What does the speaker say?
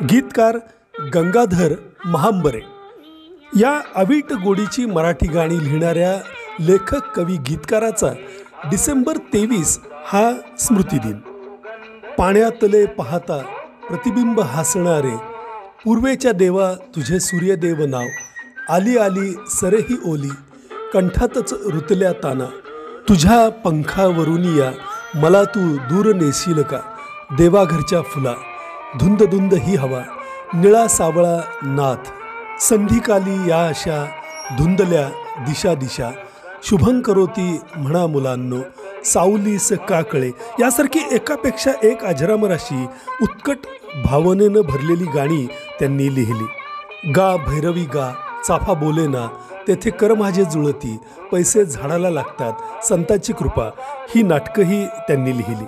गीतकार गंगाधर महांबरे या अवीट गोडीची मराठी गाणी लिहिणाऱ्या लेखक कवी गीतकाराचा डिसेंबर 23 हा स्मृतिदिन। पाण्यातले पाहता प्रतिबिंब हसणारे, पूर्वेच्या देवा तुझे सूर्यदेव नाव, आली आली सरेही ओली, कंठातच रुतल्या ताना, तुझ्या पंखावरून या मला तू दूर नेशील का, देवाघरच्या फुला, धुंद धुंद ही हवा, निळा सावळा नाथ, संधिकाली या अशा धुंदल्या दिशा दिशा, शुभंकरोती म्हणा मुलांनो, सावलीस काकळे, यासारखी एकापेक्षा एक अजरामर अशी उत्कट भावनेनं भरलेली गाणी त्यांनी लिहिली। गा भैरवी गा, चाफा बोलेना, तेथे कर माझे जुळती, पैसे झाडाला लागतात, संतांची कृपा, ही नाटकंही त्यांनी लिहिली।